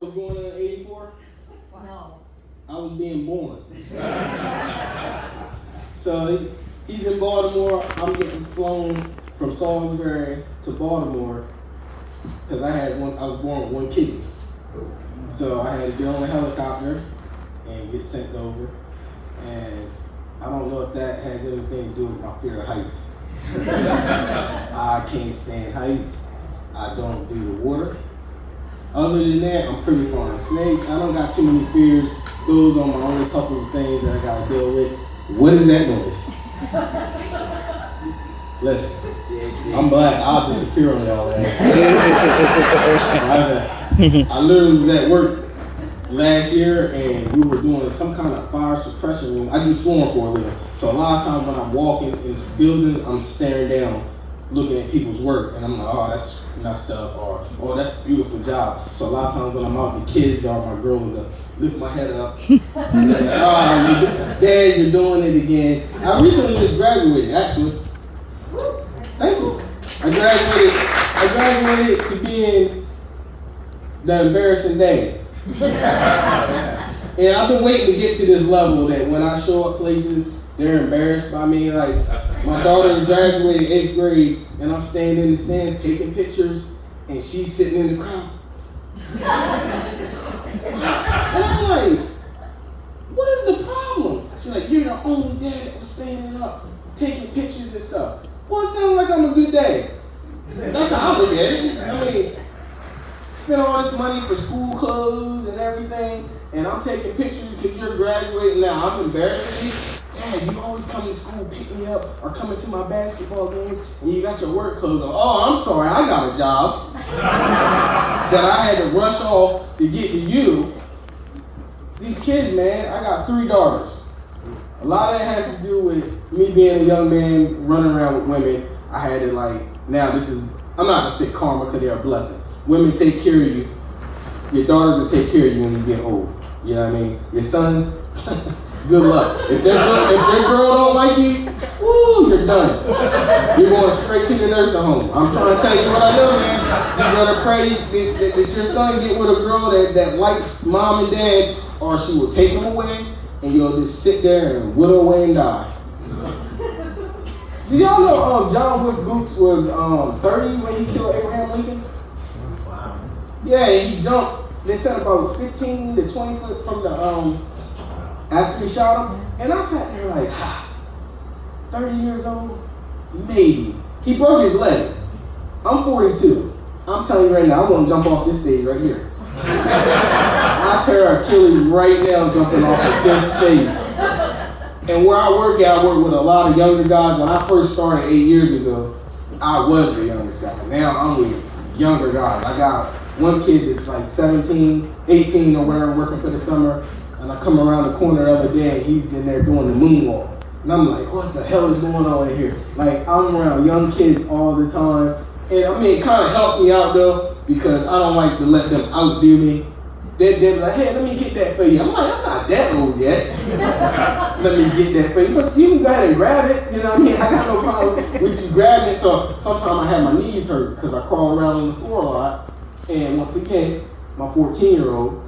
was going in '84? No. I was being born. So he's in Baltimore. I'm getting flown from Salisbury to Baltimore because I was born with one kidney. So I had to get on a helicopter and get sent over. And I don't know if that has anything to do with my fear of heights. I can't stand heights. I don't do the water. Other than that, I'm pretty fond of snakes. I don't got too many fears. Those are my only couple of things that I gotta deal with. What is that noise? Listen, I'm black. I'll disappear on y'all ass. I literally was at work last year and we were doing some kind of fire suppression room. I do flooring for a living. So a lot of times when I'm walking in buildings, I'm staring down, looking at people's work, and I'm like, oh, that's messed up, or oh, that's a beautiful job. So a lot of times when I'm out, the kids or my girl would lift my head up. And they're like, oh, Dad, you're doing it again. I recently just graduated, actually. Thank you. I graduated to being the embarrassing dad. And I've been waiting to get to this level that when I show up places, they're embarrassed by me. Like, my daughter graduated 8th grade, and I'm standing in the stands taking pictures, and she's sitting in the crowd. And I'm like, what is the problem? She's like, you're the only dad that was standing up, taking pictures and stuff. Well, it sounds like I'm a good dad. That's how I look at it. I mean, spend all this money for school clothes and everything, and I'm taking pictures because you're graduating now. I'm embarrassing you. Dad, you always come to school, pick me up, or coming to my basketball games, and you got your work clothes on. Oh, I'm sorry, I got a job that I had to rush off to get to you. These kids, man, I got 3 daughters. A lot of that has to do with me being a young man running around with women. I had to I'm not gonna say karma because they're a blessing. Women take care of you. Your daughters will take care of you when you get old. You know what I mean? Your sons, good luck. If their girl don't like you, woo, you're done. You're going straight to the nursing home. I'm trying to tell you what I know, man. You better pray that your son get with a girl that likes mom and dad, or she will take him away, and you'll just sit there and whittle away and die. Do y'all know John Wilkes Booth was 30 when he killed Abraham Lincoln? Wow. Yeah, he jumped. They said about 15 to 20 foot from the after he shot him, and I sat there like, 30 years old, maybe. He broke his leg. I'm 42. I'm telling you right now, I'm gonna jump off this stage right here. I tear Achilles right now jumping off of this stage. And where I work with a lot of younger guys. When I first started 8 years ago, I was the youngest guy. Now I'm with younger guys. I got one kid that's like 17, 18 or whatever, working for the summer. And I come around the corner the other day and he's in there doing the moonwalk. And I'm like, what the hell is going on in here? Like, I'm around young kids all the time. And I mean, it kind of helps me out though, because I don't like to let them outdo me. They're like, hey, let me get that for you. I'm like, I'm not that old yet. Let me get that for you. But you can go ahead and grab it. You know what I mean? I got no problem with you grabbing it. So sometimes I have my knees hurt because I crawl around on the floor a lot. And once again, my 14-year-old,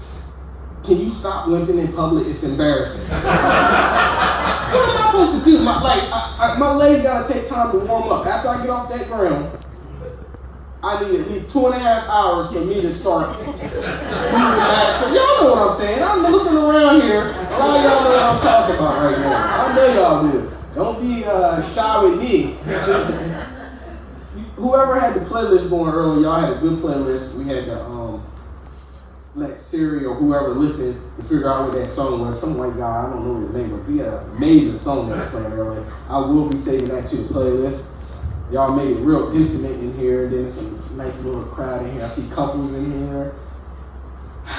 can you stop limping in public? It's embarrassing. What am I supposed to do? My legs gotta take time to warm up. After I get off that ground, I need at least 2.5 hours for me to start moving back. So y'all know what I'm saying. I'm looking around here. A lot of y'all know what I'm talking about right now. I know y'all do. Don't be shy with me. Whoever had the playlist going earlier, y'all had a good playlist. We had the let Siri or whoever listened to figure out what that song was. Some white guy, I don't know his name, but we had an amazing song that was playing earlier. I will be saving that to the playlist. Y'all made it real intimate in here. Then there's some nice little crowd in here. I see couples in here.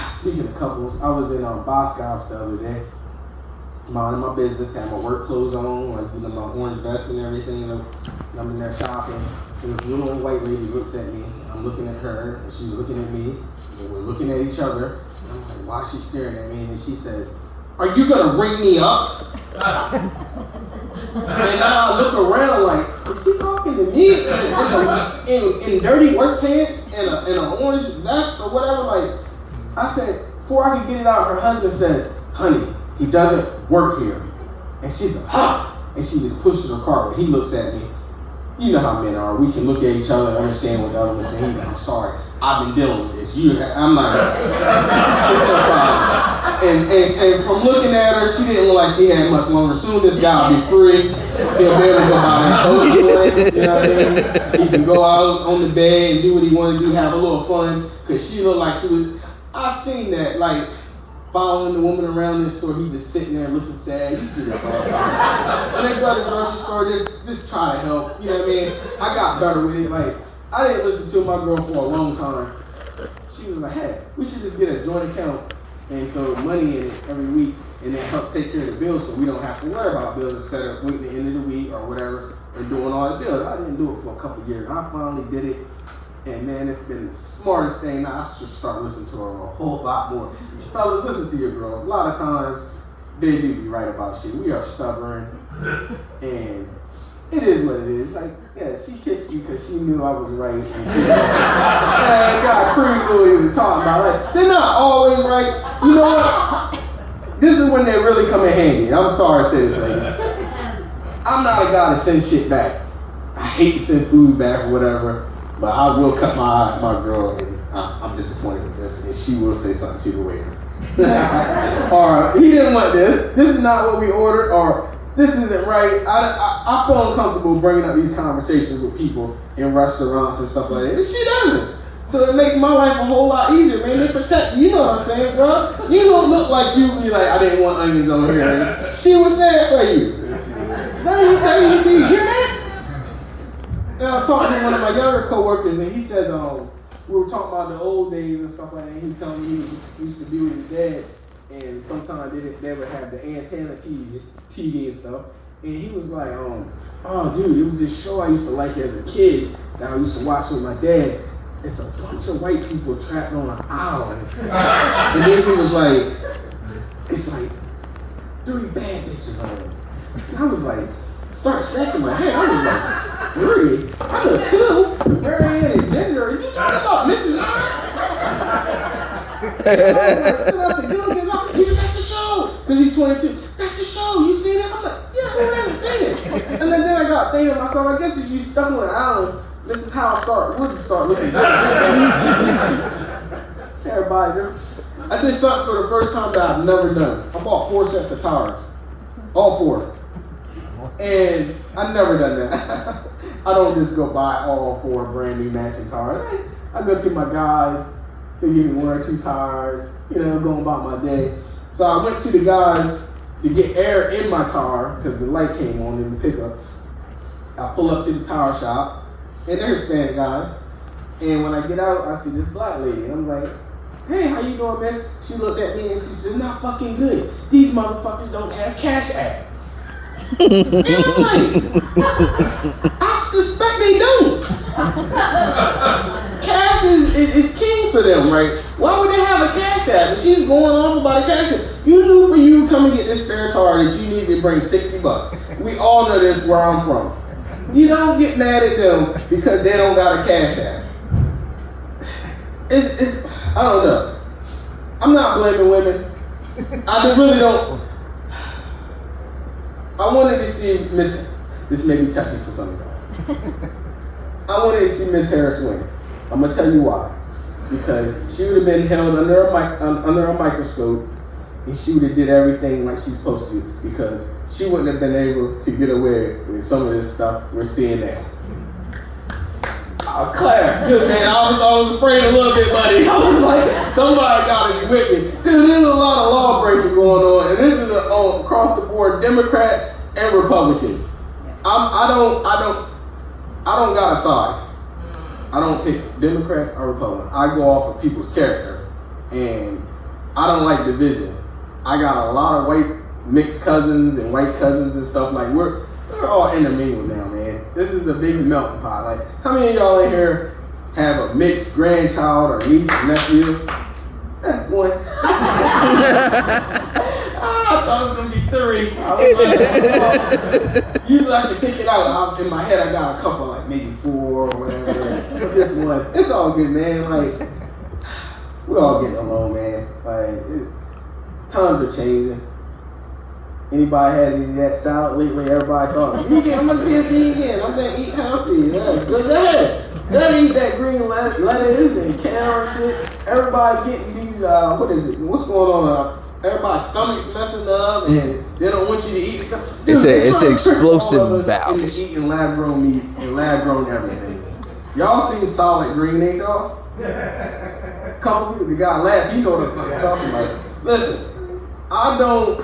Speaking of couples, I was in Boscov's the other day. Minding my business, had my work clothes on, my orange vest and everything. And I'm in there shopping. And this little old white lady looks at me. I'm looking at her, and she's looking at me. And we're looking at each other. And I'm like, why is she staring at me? And she says, are you gonna ring me up? And I look around like, is she talking to me in dirty work pants and an orange vest or whatever? Like, I said, before I could get it out, her husband says, honey, he doesn't work here. And she's like, ha! And she just pushes her car, but he looks at me. You know how men are. We can look at each other and understand what the other one's saying. He's like, I'm sorry, I've been dealing with this. I'm not, it's no problem. And from looking at her, she didn't look like she had much longer. Soon this guy will be free. He'll be able to go buy his clothes, you know what I mean? He can go out on the bed and do what he want to do, have a little fun. Because she looked like she was, I seen that, like, following the woman around this store, he just sitting there looking sad. You see this all the time. When they go to the grocery store, just try to help. You know what I mean? I got better with it. Like, I didn't listen to my girl for a long time. She was like, hey, we should just get a joint account and throw money in it every week and then help take care of the bills so we don't have to worry about bills instead of waiting the end of the week or whatever and doing all the bills. I didn't do it for a couple of years. I finally did it. And man, it's been the smartest thing. Now I should start listening to her a whole lot more. Fellas, listen to your girls. A lot of times, they do be right about shit. We are stubborn, and it is what it is. Like, yeah, she kissed you because she knew I was right. And she was like, God, Creed knew what he was talking about. Like, they're not always right. You know what? This is when they really come in handy. I'm sorry to say this, ladies. I'm not a guy to send shit back. I hate to send food back or whatever. But I will cut my girl, and I'm disappointed with this, and she will say something to the waiter. Or he didn't want this. This is not what we ordered, or this isn't right. I feel uncomfortable bringing up these conversations with people in restaurants and stuff like that. And she doesn't. So it makes my life a whole lot easier, man. They protect you. You know what I'm saying, bro? You don't look like you be like, I didn't want onions over here. She was sad for you. That's you hear that? I was talking to one of my younger coworkers, and he says, we were talking about the old days and stuff like that. He was telling me he used to be with his dad, and sometimes they would have the antenna TV and stuff. And he was like, oh, dude, it was this show I used to like as a kid that I used to watch with my dad. It's a bunch of white people trapped on an island. And then he was like, it's like 3 bad bitches on it. And I was like, start scratching my head. I was like, 3? I said 2. Marianne and Ginger. Are you talking about Mrs. I said, he said, that's the show. Because he's 22. That's the show. You seen it? I'm like, yeah, who hasn't seen it? And then I got thinking to myself, I guess if you stuck on an island, this is how I would start looking at everybody. I did something for the first time that I've never done. I bought 4 sets of tires. All 4. And I've never done that. I don't just go buy all 4 brand new matching tires. I go to my guys, they give me 1 or 2 tires, going about my day. So I went to the guys to get air in my tire because the light came on in the pickup. I pull up to the tire shop, and they're Hispanic guys. And when I get out, I see this black lady, and I'm like, hey, how you doing, miss? She looked at me and she said, not fucking good. These motherfuckers don't have Cash App. And I'm like, I suspect they don't. Cash is king for them, right? Why would they have a Cash App? And she's going off about a Cash App. You knew for you to come and get this spare tire that you need to bring $60. We all know this where I'm from. You don't get mad at them because they don't got a Cash App. It's I don't know. I'm not blaming women. I really don't. I wanted to see this may be touching for some of y'all. I wanted to see Miss Harris win. I'm gonna tell you why. Because she would have been held under a microscope, and she would have did everything like she's supposed to. Because she wouldn't have been able to get away with some of this stuff we're seeing now. Claire, good man. I was afraid a little bit, buddy. I was like, somebody gotta be with me. Dude, there's a lot of law breaking going on, and this is across the board, Democrats and Republicans. I don't got a side. I don't pick Democrats or Republicans. I go off of people's character, and I don't like division. I got a lot of white mixed cousins and white cousins and stuff. Like we're all intermingled now, man. This is a big melting pot. Like, how many of y'all in here have a mixed grandchild or niece or nephew? One. I thought it was gonna be 3. I was like, usually I can pick it out. In my head, I got a couple, like maybe 4 or whatever. But this one, it's all good, man. Like, we're all getting along, man. times are changing. Anybody had any of that salad lately? Everybody thought, vegan, I'm gonna be a vegan. I'm gonna eat healthy. Yeah, go ahead. Gotta eat that green lettuce and kale and shit. Everybody getting these, what is it? What's going on? Everybody's stomachs messing up and they don't want you to eat stuff. Dude, it's an explosive bout. Eating lab-grown meat and lab-grown everything. Y'all seen Solid Green, ain't y'all? Couple people, the guy laughed, you know what I'm talking about. Listen, I don't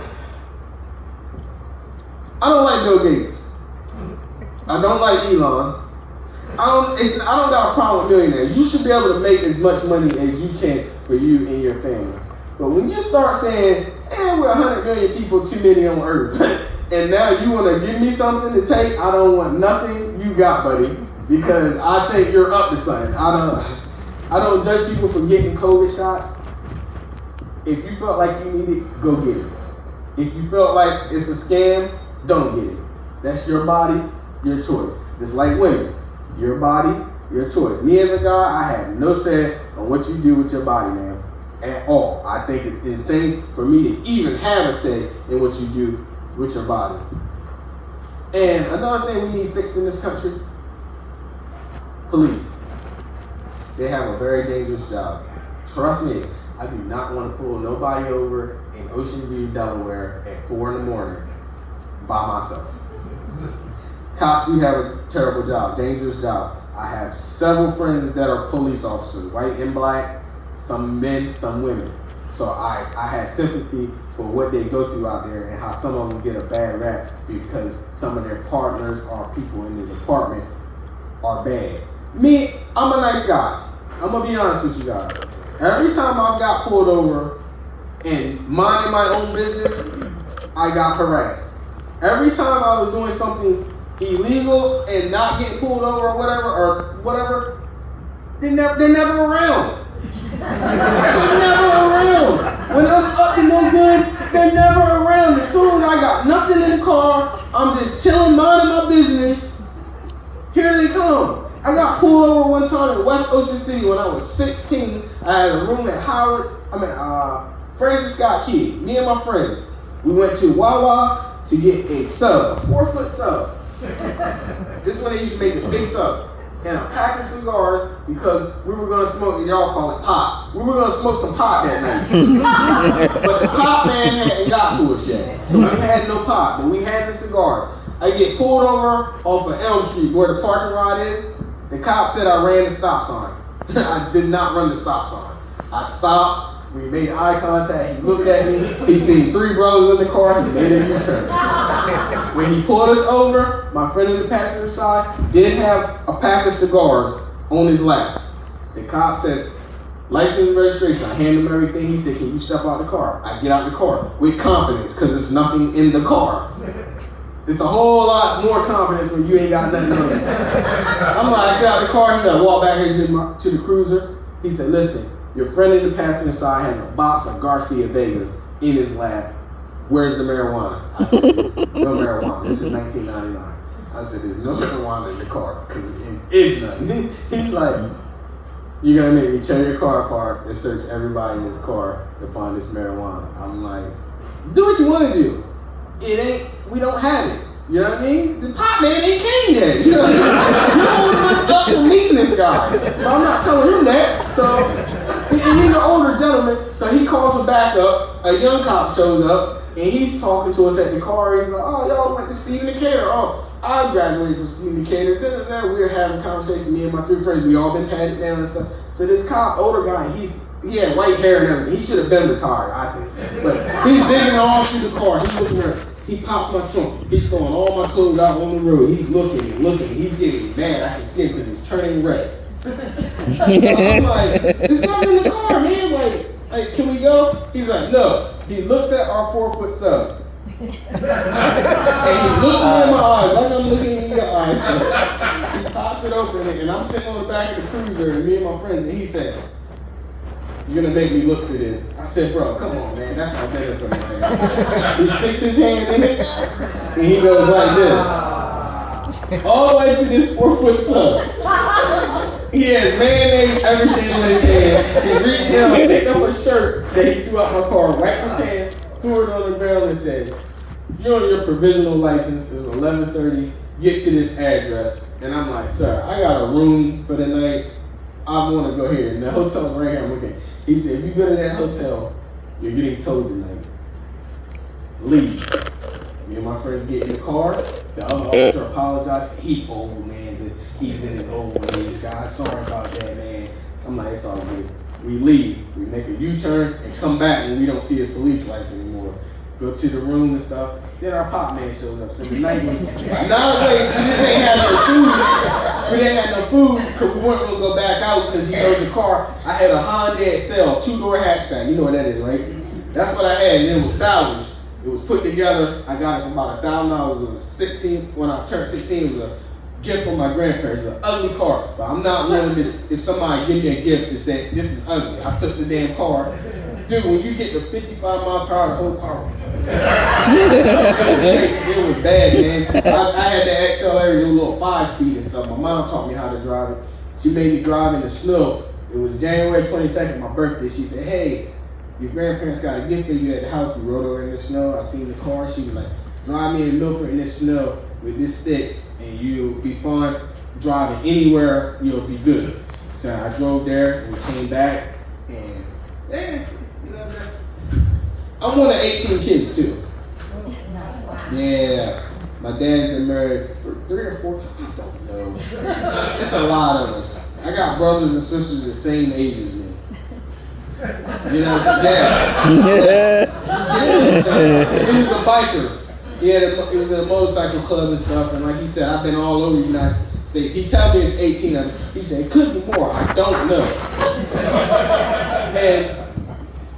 like Bill Gates. I don't like Elon. I don't got a problem with millionaires. You should be able to make as much money as you can for you and your family. But when you start saying, we're 100 million people, 2 million on Earth, and now you want to give me something to take, I don't want nothing you got, buddy, because I think you're up to something. I don't judge people for getting COVID shots. If you felt like you need it, go get it. If you felt like it's a scam, don't get it. That's your body, your choice. Just like women, your body, your choice. Me as a guy, I have no say on what you do with your body, man. At all. I think it's insane for me to even have a say in what you do with your body. And another thing we need fixed in this country, police. They have a very dangerous job. Trust me, I do not want to pull nobody over in Ocean View, Delaware at 4 in the morning by myself. Cops do have a terrible job, dangerous job. I have several friends that are police officers, white and black, some men, some women. So I have sympathy for what they go through out there and how some of them get a bad rap because some of their partners or people in the department are bad. Me, I'm a nice guy. I'm gonna be honest with you guys. Every time I got pulled over and minding my own business, I got harassed. Every time I was doing something illegal and not getting pulled over or whatever, they're never around. They're never around. When I'm up to no good, they're never around. As soon as I got nothing in the car, I'm just chilling, minding my business. Here they come. I got pulled over one time in West Ocean City when I was 16. I had a room at Francis Scott Key. Me and my friends. We went to Wawa to get a sub, a 4-foot sub. This is when they used to make the big sub. And a pack of cigars because we were going to smoke, y'all call it pot. We were going to smoke some pot that night. But the pot man hadn't got to us yet. So we had no pot, but we had the cigars. I get pulled over off of Elm Street where the parking lot is. The cop said I ran the stop sign. I did not run the stop sign. I stopped. We made eye contact. He looked at me. He seen 3 brothers in the car. He made a U-turn. When he pulled us over, my friend in the passenger side did have a pack of cigars on his lap. The cop says, license and registration. I hand him everything. He said, can you step out the car? I get out the car with confidence because there's nothing in the car. It's a whole lot more confidence when you ain't got nothing on it. I'm like, I get out the car. He like, walk back here to the cruiser. He said, listen, your friend in the passenger side has a box of Garcia Vegas in his lap. Where's the marijuana? I said, there's no marijuana. This is 1999. I said, there's no marijuana in the car because it is nothing. He's like, you're going to make me tear your car apart and search everybody in this car to find this marijuana. I'm like, do what you want to do. We don't have it. You know what I mean? The pot man ain't came yet. You know what I mean? You don't want to stuck for meeting this guy. But I'm not telling him that. So, and he's an older gentleman, so he calls for backup. A young cop shows up, and he's talking to us at the car. He's like, oh, y'all went to Stephen Decatur. Oh, I graduated from Stephen Decatur. We were having a conversation, me and my 3 friends. We all been patted down and stuff. So this cop, older guy, he had white hair and everything. He should have been retired, I think. But he's digging all through the car. He's looking around. He popped my trunk. He's throwing all my clothes out on the road. He's looking and looking. He's getting mad. I can see him because he's turning red. So I'm like, there's nothing in the car, man. Like, can we go? He's like, no. He looks at our 4-foot sub. And he looks me in my eyes like I'm looking in your eyes. So he pops it open, and I'm sitting on the back of the cruiser, and me and my friends, and he said, you're gonna make me look through this. I said, bro, come on, man. That's not better for me, man. He sticks his hand in it, and he goes like this. All the way to this 4-foot sub. He had mayonnaise, everything in his hand. He reached down, picked up a shirt that he threw out my car, wiped his hand, threw it on the ground and said, "You're on your provisional license, it's 11:30, get to this address." And I'm like, "Sir, I got a room for the night. I want to go here." And the hotel's right here, I'm looking. He said, "If you go to that hotel, you're getting towed tonight. Leave." Me and my friends get in the car. The other officer apologized. "He's old, man. He's in his old ways, guys. Sorry about that, man." I'm like, "It's all good." We leave. We make a U-turn and come back when we don't see his police lights anymore. Go to the room and stuff. Then our pop man shows up. So the night was nowadays we just ain't had no food. We didn't have no food because we weren't gonna go back out because he knows the car. I had a Honda Excel 2-door hatchback. You know what that is, right? That's what I had, and it was salvaged. It was put together. I got it for about $1,000. It was 16 when I turned 16. It was a gift from my grandparents. It's an ugly car, but I'm not willing to. If somebody give me a gift to say this is ugly, I took the damn car. Dude, when you get to 55 miles per hour, the whole car. It was bad, man. I had that accelerator, it was a little 5-speed and stuff. My mom taught me how to drive it. She made me drive in the snow. It was January 22nd, my birthday. She said, "Hey, your grandparents got a gift for you at the house." We rode over in the snow. I seen the car. She was like, "Drive me in Milford in this snow with this stick, and you'll be fine driving anywhere. You'll be good." So I drove there, and we came back, and yeah, you know, I'm one of 18 kids too. Yeah, my dad's been married for 3 or 4 times. I don't know. It's a lot of us. I got brothers and sisters the same age as me. You know, yeah. He was a biker. He was in a motorcycle club and stuff. And like he said, I've been all over the United States. He told me it's 18 of them. He said, "It could be more. I don't know." And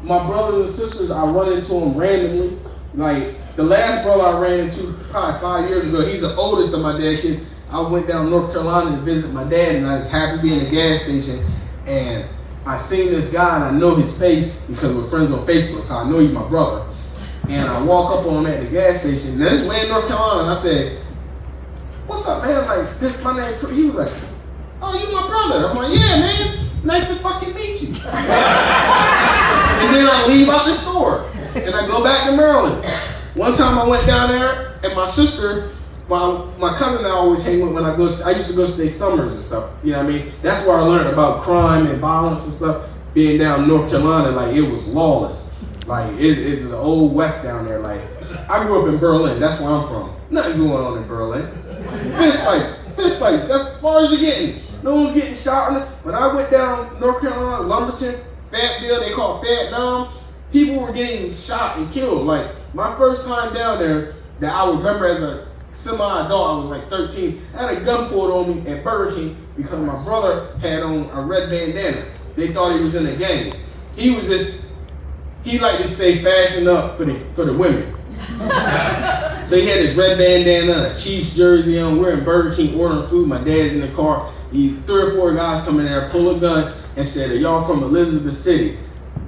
my brothers and sisters, I run into them randomly. Like the last brother I ran into probably 5 years ago, he's the oldest of my dad's kids. I went down to North Carolina to visit my dad, and I was happy to be in a gas station. And I seen this guy, and I know his face because we're friends on Facebook, so I know he's my brother. And I walk up on him at the gas station. This is way in North Carolina, and I said, "What's up, man?" Like, "This my name." He was like, "Oh, you my brother." I'm like, "Yeah, man. Nice to fucking meet you." And then I leave out the store, and I go back to Maryland. One time I went down there, and my sister, my cousin I always hang with when I used to go stay summers and stuff. You know what I mean? That's where I learned about crime and violence and stuff. Being down in North Carolina, like it was lawless. Like it's the old West down there. Like I grew up in Berlin. That's where I'm from. Nothing's going on in Berlin. Fist fights. That's as far as you're getting. No one's getting shot. When I went down North Carolina, Lumberton, Fayetteville, they call it Vietnam. People were getting shot and killed. Like my first time down there, that I remember as a semi-adult, I was like 13. I had a gun pulled on me at Burger King because my brother had on a red bandana. They thought he was in a gang. He liked to stay fashioned up for the women. So he had his red bandana, a Chiefs jersey on. We're in Burger King ordering food. My dad's in the car. 3 or 4 guys come in there, pull a gun, and said, "Are y'all from Elizabeth City?"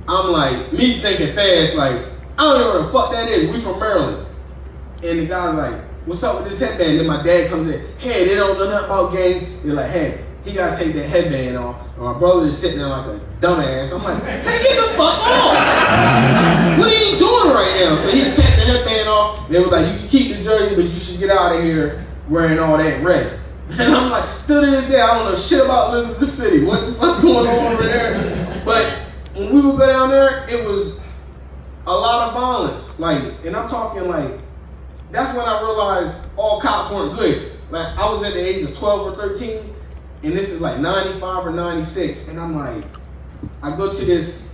I'm like, me thinking fast, like, I don't know what the fuck that is. We from Maryland. And the guy's like, "What's up with this headband?" Then my dad comes in, "Hey, they don't know nothing about gangs." They're like, "Hey, he gotta take that headband off." And my brother is sitting there like a dumbass. I'm like, "Take it the fuck off! What are you doing right now?" So he takes the headband off. They were like, "You can keep the jersey, but you should get out of here wearing all that red." And I'm like, still to this day, I don't know shit about Elizabeth City. What's going on over there? But when we would go down there, it was a lot of violence. Like, and I'm talking like, that's when I realized all cops weren't good. Like, I was at the age of 12 or 13, and this is like 95 or 96, and I'm like, I go to this,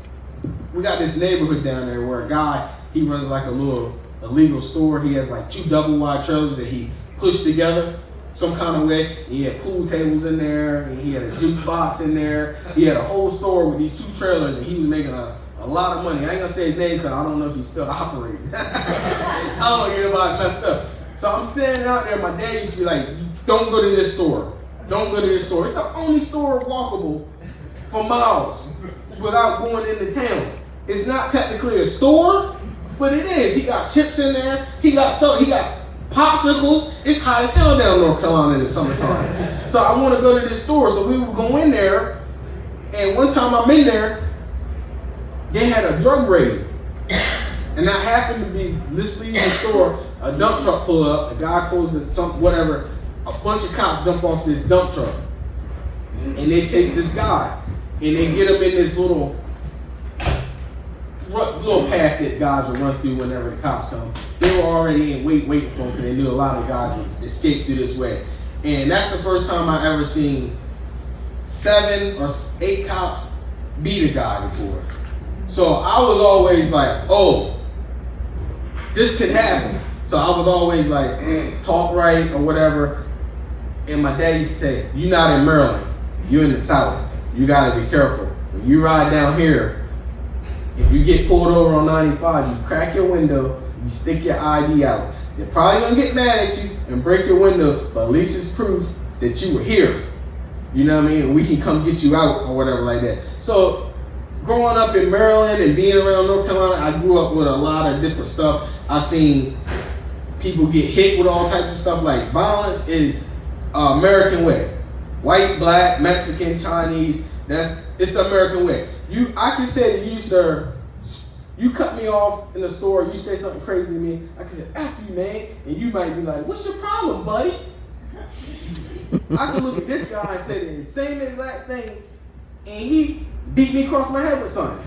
we got this neighborhood down there where a guy, he runs like a little illegal store. He has like 2 double-wide trailers that he pushed together some kind of way. He had pool tables in there, and he had a jukebox in there. He had a whole store with these 2 trailers, and he was making a lot of money. I ain't gonna say his name because I don't know if he's still operating. I don't want to get anybody messed up. So I'm standing out there. My dad used to be like, "Don't go to this store. Don't go to this store." It's the only store walkable for miles without going into town. It's not technically a store, but it is. He got chips in there. He got popsicles. It's hot as hell down North Carolina in the summertime. So I want to go to this store. So we would go in there, and one time I'm in there, they had a drug raid. And I happened to be listening in the store, a dump truck pull up, a guy pulls whatever, a bunch of cops jump off this dump truck. And they chase this guy. And they get him in this little path that guys will run through whenever the cops come. They were already in waiting for him because they knew a lot of guys would escape through this way. And that's the first time I ever seen 7 or 8 cops beat a guy before. So I was always like, oh, this could happen. So I was always like, talk right or whatever. And my dad used to say, you're not in Maryland, you're in the South. You gotta be careful. When you ride down here, if you get pulled over on 95, you crack your window, you stick your ID out. They're probably gonna get mad at you and break your window, but at least it's proof that you were here. You know what I mean? And we can come get you out or whatever like that. So growing up in Maryland and being around North Carolina, I grew up with a lot of different stuff. I've seen people get hit with all types of stuff. Like violence is American way. White, black, Mexican, Chinese, it's the American way. I can say to you, sir, you cut me off in the store, you say something crazy to me, I can say, F you, man, and you might be like, what's your problem, buddy? I can look at this guy and say the same exact thing, and he beat me across my head with something.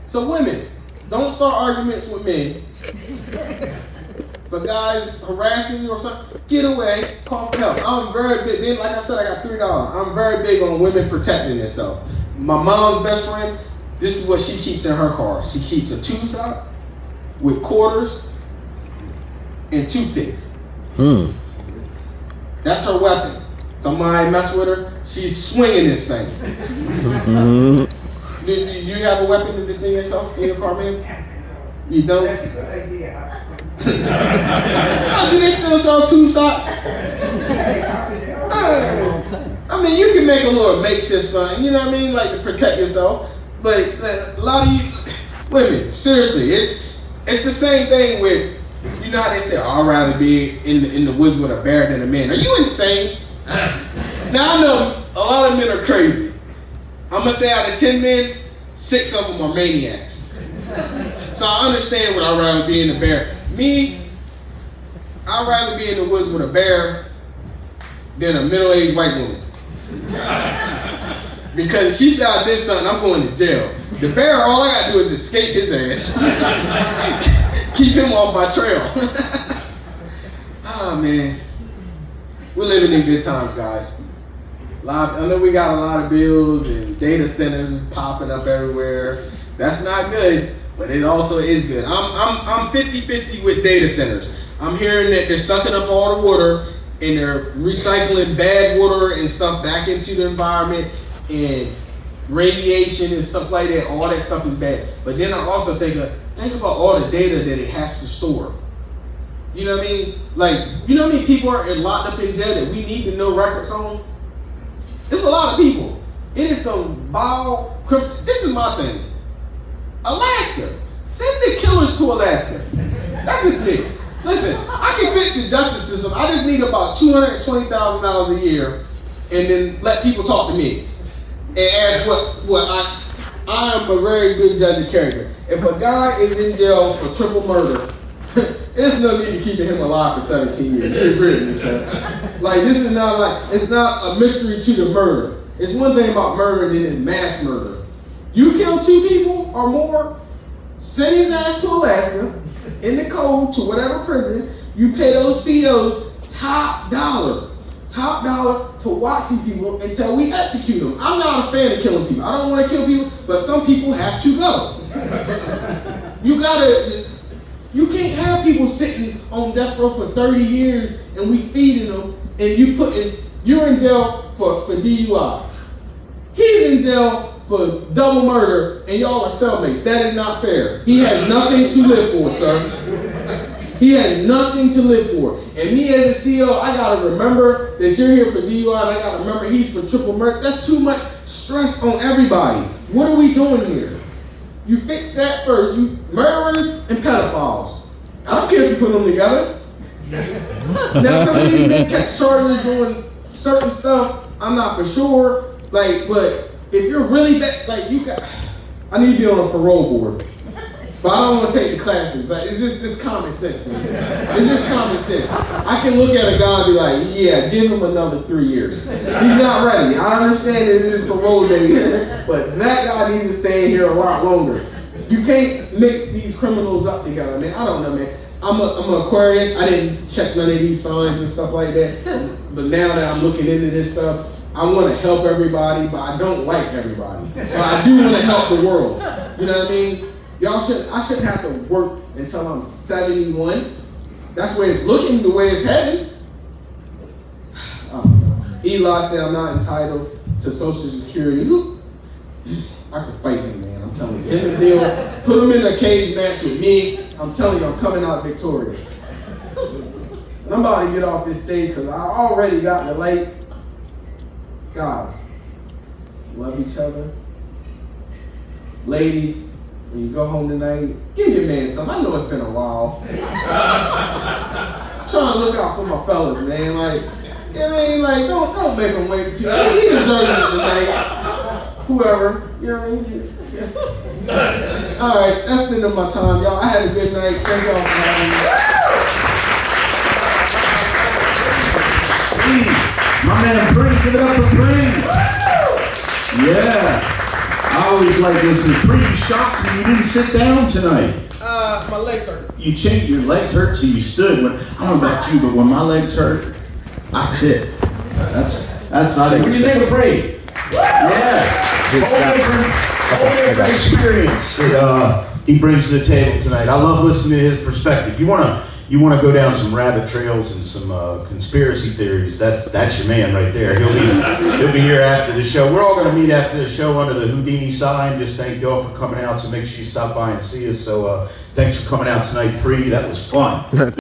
So women, don't start arguments with men. But guys harassing you or something, get away, call for help. I'm very big, like I said, I got $3. I'm very big on women protecting themselves. My mom's best friend, this is what she keeps in her car. She keeps a tube top with quarters and toothpicks. That's her weapon. Somebody mess with her, she's swinging this thing. Do you have a weapon to defend yourself in your car, man? You don't? That's a good idea. Oh, do they still sell tube socks? I mean, you can make a little makeshift something, you know what I mean, like to protect yourself. But a lot of you women, seriously, it's the same thing with, you know how they say, oh, I'd rather be in the woods with a bear than a man. Are you insane? Now I know a lot of men are crazy. I'm gonna say out of 10 men, 6 of them are maniacs. So I understand what I'd rather be in the bear. Me, I'd rather be in the woods with a bear than a middle-aged white woman. Because she said I did something, I'm going to jail. The bear, all I gotta do is escape his ass. Keep him off my trail. Oh man. We're living in good times, guys. I know we got a lot of bills and data centers popping up everywhere. That's not good, but it also is good. I'm 50-50 with data centers. I'm hearing that they're sucking up all the water and they're recycling bad water and stuff back into the environment, and radiation and stuff like that. All that stuff is bad. But then I also think about all the data that it has to store. You know what I mean? Like, you know how many people are locked up in jail that we need to know records on? It's a lot of people. It is some vile criminal. This is my thing. Alaska. Send the killers to Alaska. That's just me. Listen, I can fix the justice system. I just need about $220,000 a year, and then let people talk to me and ask what I am a very good judge of character. If a guy is in jail for triple murder, there's no need to keeping him alive for 17 years. Get rid of this. Like, this is not like, it's not a mystery to the murder. It's one thing about murder than in mass murder. You kill 2 people or more, send his ass to Alaska, in the cold, to whatever prison. You pay those COs top dollar to watch these people until we execute them. I'm not a fan of killing people. I don't want to kill people, but some people have to go. You can't have people sitting on death row for 30 years and we feeding them, and you're in jail for DUI. He's in jail for double murder and y'all are cellmates. That is not fair. He has nothing to live for, sir. He has nothing to live for. And me as a CEO, I gotta remember that you're here for DUI, and I gotta remember he's for triple murder. That's too much stress on everybody. What are we doing here? You fix that first. You murderers and pedophiles. I don't care if you put them together. Now some of these men catch charges doing certain stuff, I'm not for sure. Like, but if you're really that, like I need to be on a parole board. But I don't want to take the classes. Like, it's just common sense, man. It's just common sense. I can look at a guy and be like, yeah, give him another 3 years. He's not ready. I understand it is parole day, but that guy needs to stay in here a lot longer. You can't mix these criminals up together, man. I don't know, man. I'm an Aquarius. I didn't check none of these signs and stuff like that. But now that I'm looking into this stuff, I want to help everybody, but I don't like everybody. But I do want to help the world. You know what I mean? I shouldn't have to work until I'm 71. That's where it's looking, the way it's heading. Eli said I'm not entitled to Social Security. I can fight him, man. I'm telling you. Him and Bill, put him in a cage match with me. I'm telling you, I'm coming out victorious. And I'm about to get off this stage because I already got the light. Guys, love each other. Ladies, when you go home tonight, give your man some. I know it's been a while. Trying to look out for my fellas, man. Like, you know what I mean? Like, don't make him wait too long. He deserves it tonight. Whoever, you know what I mean? Yeah. All right, that's the end of my time, y'all. I had a good night. Thank y'all for having me. My man Bree, give it up for Bree. Yeah. I always like this. Is pretty shocked when you didn't sit down tonight. My legs hurt. You changed your legs hurt, so you stood. I don't know about you, but when my legs hurt, I sit. That's not it. What do you think of Bree? Yeah. Whole different experience that he brings to the table tonight. I love listening to his perspective. You wanna go down some rabbit trails and some conspiracy theories. That's your man right there. He'll be here after the show. We're all gonna meet after the show under the Houdini sign. Just thank y'all for coming out. So make sure you stop by and see us. So thanks for coming out tonight, Pre. That was fun.